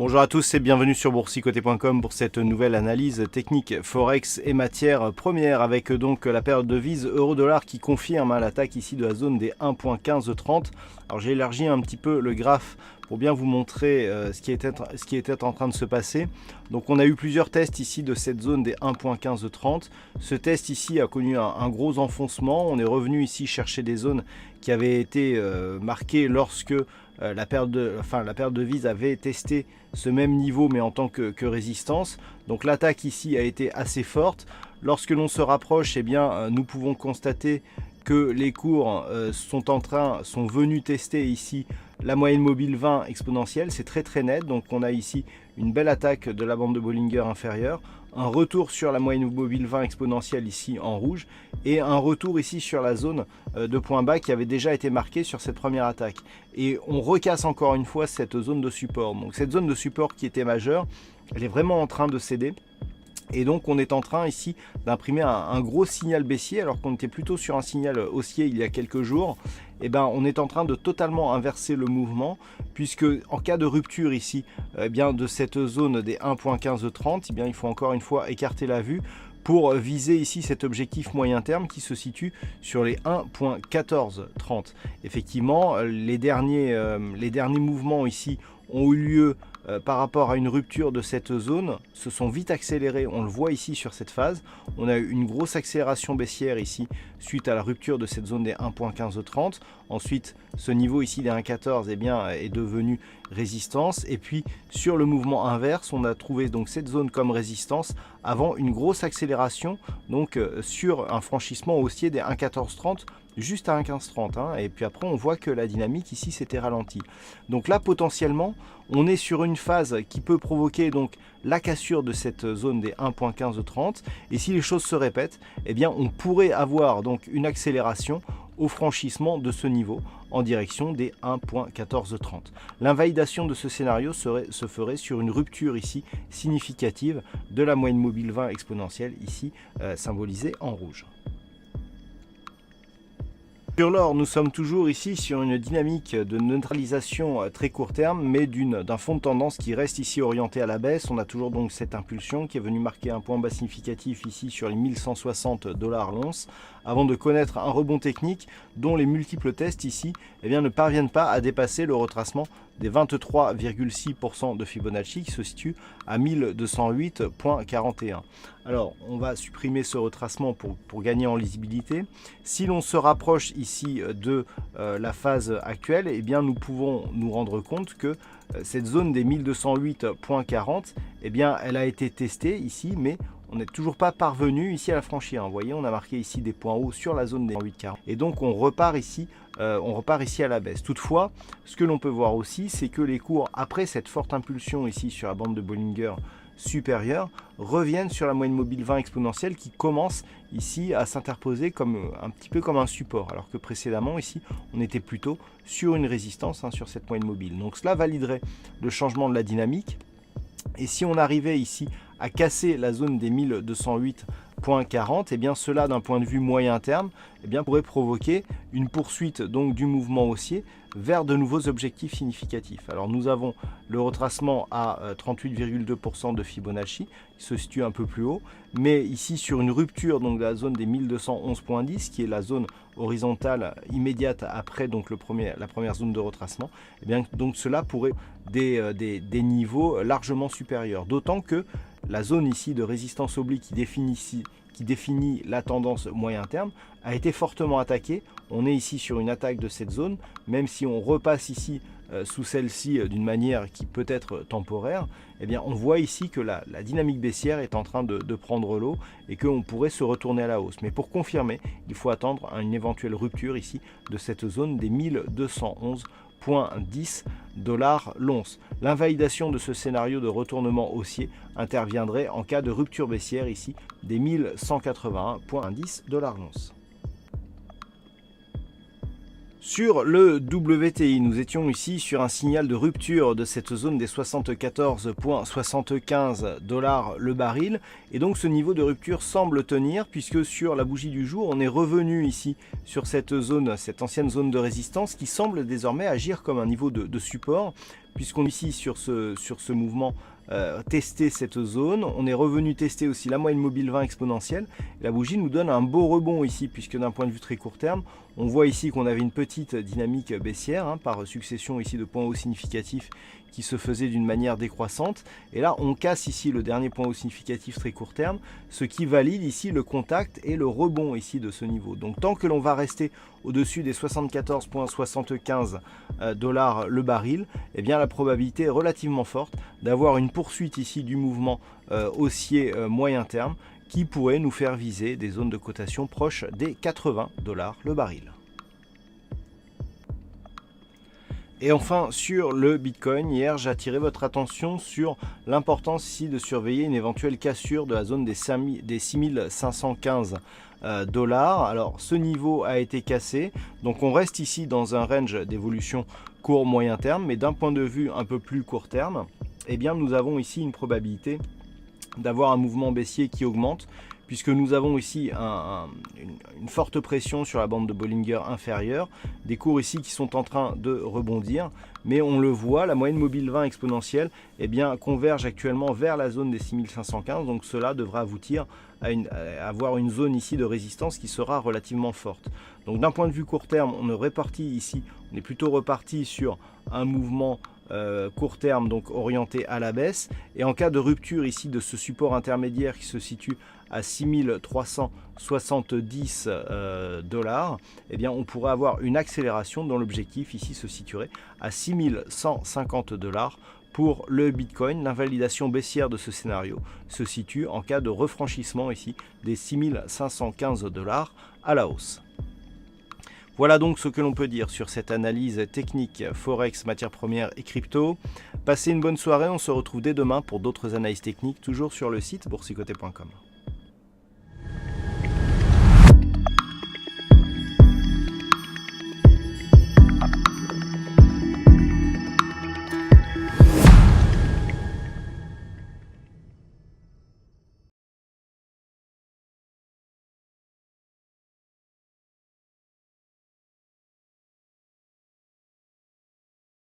Bonjour à tous et bienvenue sur boursicoté.com pour cette nouvelle analyse technique Forex et matières premières avec donc la paire de devises euro-dollar qui confirme l'attaque ici de la zone des 1.1530. Alors j'ai élargi un petit peu le graphe pour bien vous montrer ce qui était en train de se passer. Donc on a eu plusieurs tests ici de cette zone des 1.1530. Ce test ici a connu un gros enfoncement. On est revenu ici chercher des zones qui avaient été marquées lorsque la paire de devises avait testé ce même niveau mais en tant que résistance. Donc l'attaque ici a été assez forte. Lorsque l'on se rapproche, eh bien, nous pouvons constater que les cours sont venus tester ici la moyenne mobile 20 exponentielle. C'est très net. Donc on a ici une belle attaque de la bande de Bollinger inférieure, un retour sur la moyenne mobile 20 exponentielle ici en rouge et un retour ici sur la zone de point bas qui avait déjà été marquée sur cette première attaque. Et on recasse encore une fois cette zone de support. Donc cette zone de support qui était majeure, elle est vraiment en train de céder. Et donc on est en train ici d'imprimer un gros signal baissier alors qu'on était plutôt sur un signal haussier il y a quelques jours. Et ben on est en train de totalement inverser le mouvement puisque en cas de rupture ici bien de cette zone des 1.1530, eh bien il faut encore une fois écarter la vue pour viser ici cet objectif moyen terme qui se situe sur les 1.1430. Effectivement, les derniers mouvements ici ont eu lieu par rapport à une rupture de cette zone, se sont vite accélérés. On le voit ici sur cette phase. On a eu une grosse accélération baissière ici suite à la rupture de cette zone des 1.1530. Ensuite, ce niveau ici des 1.14 eh bien, est devenu résistance. Et puis sur le mouvement inverse, on a trouvé donc cette zone comme résistance avant une grosse accélération donc sur un franchissement haussier des 1.1430 juste à 1.1530 hein, et puis après on voit que la dynamique ici s'était ralentie. Donc là potentiellement on est sur une phase qui peut provoquer donc la cassure de cette zone des 1.1530 et si les choses se répètent, eh bien on pourrait avoir donc une accélération au franchissement de ce niveau en direction des 1.1430. L'invalidation de ce scénario se ferait sur une rupture ici significative de la moyenne mobile 20 exponentielle ici symbolisée en rouge. Sur l'or, nous sommes toujours ici sur une dynamique de neutralisation très court terme, mais d'un fond de tendance qui reste ici orienté à la baisse. On a toujours donc cette impulsion qui est venue marquer un point bas significatif ici sur les 1160 $ l'once, avant de connaître un rebond technique dont les multiples tests ici eh bien, ne parviennent pas à dépasser le retracement des 23,6% de Fibonacci qui se situe à 1208,41. Alors, on va supprimer ce retracement pour gagner en lisibilité. Si l'on se rapproche ici de la phase actuelle, eh bien, nous pouvons nous rendre compte que cette zone des 1208,40, eh bien, elle a été testée ici, mais on n'est toujours pas parvenu ici à la franchir. Vous voyez, on a marqué ici des points hauts sur la zone des 8,40. Et donc, on repart ici à la baisse. Toutefois, ce que l'on peut voir aussi, c'est que les cours, après cette forte impulsion ici sur la bande de Bollinger supérieure, reviennent sur la moyenne mobile 20 exponentielle qui commence ici à s'interposer comme un petit peu comme un support, alors que précédemment ici, on était plutôt sur une résistance sur cette moyenne mobile. Donc cela validerait le changement de la dynamique. Et si on arrivait ici à casser la zone des 1208,40, et bien cela d'un point de vue moyen terme eh bien, pourrait provoquer une poursuite donc du mouvement haussier vers de nouveaux objectifs significatifs. Alors nous avons le retracement à 38,2% de Fibonacci qui se situe un peu plus haut, mais ici sur une rupture donc de la zone des 1211,10 qui est la zone horizontale immédiate après donc la première zone de retracement, et bien donc cela pourrait des niveaux largement supérieurs, d'autant que la zone ici de résistance oblique qui définit la tendance moyen terme a été fortement attaquée. On est ici sur une attaque de cette zone, même si on repasse ici sous celle-ci d'une manière qui peut être temporaire, eh bien on voit ici que la dynamique baissière est en train de prendre l'eau et qu'on pourrait se retourner à la hausse. Mais pour confirmer, il faut attendre une éventuelle rupture ici de cette zone des 1211,10 $ l'once. L'invalidation de ce scénario de retournement haussier interviendrait en cas de rupture baissière ici des 1181,10 $ l'once. Sur le WTI, nous étions ici sur un signal de rupture de cette zone des 74,75 $ le baril. Et donc ce niveau de rupture semble tenir puisque sur la bougie du jour, on est revenu ici sur cette zone, cette ancienne zone de résistance qui semble désormais agir comme un niveau de support. Puisqu'on est ici sur ce mouvement tester cette zone, on est revenu tester aussi la moyenne mobile 20 exponentielle. La bougie nous donne un beau rebond ici, puisque d'un point de vue très court terme, on voit ici qu'on avait une petite dynamique baissière par succession ici de points hauts significatifs qui se faisait d'une manière décroissante. Et là, on casse ici le dernier point haut significatif très court terme, ce qui valide ici le contact et le rebond ici de ce niveau. Donc tant que l'on va rester au-dessus des 74,75 $ le baril, eh bien la probabilité est relativement forte d'avoir une poursuite ici du mouvement haussier moyen terme qui pourrait nous faire viser des zones de cotation proches des 80 $ le baril. Et enfin, sur le Bitcoin, hier, j'ai attiré votre attention sur l'importance ici de surveiller une éventuelle cassure de la zone des 6515 $. Alors, ce niveau a été cassé, donc on reste ici dans un range d'évolution court-moyen terme, mais d'un point de vue un peu plus court terme, eh bien, nous avons ici une probabilité d'avoir un mouvement baissier qui augmente, puisque nous avons ici une forte pression sur la bande de Bollinger inférieure, des cours ici qui sont en train de rebondir, mais on le voit, la moyenne mobile 20 exponentielle converge actuellement vers la zone des 6515, donc cela devra aboutir à avoir une zone ici de résistance qui sera relativement forte. Donc d'un point de vue court terme, on est plutôt reparti sur un mouvement court terme, donc orienté à la baisse, et en cas de rupture ici de ce support intermédiaire qui se situe à 6370 $, eh bien on pourrait avoir une accélération dont l'objectif ici se situerait à 6150 $ pour le Bitcoin. L'invalidation baissière de ce scénario se situe en cas de refranchissement ici des 6515 $ à la hausse. Voilà donc ce que l'on peut dire sur cette analyse technique Forex, matières premières et crypto. Passez une bonne soirée, on se retrouve dès demain pour d'autres analyses techniques, toujours sur le site boursicoté.com.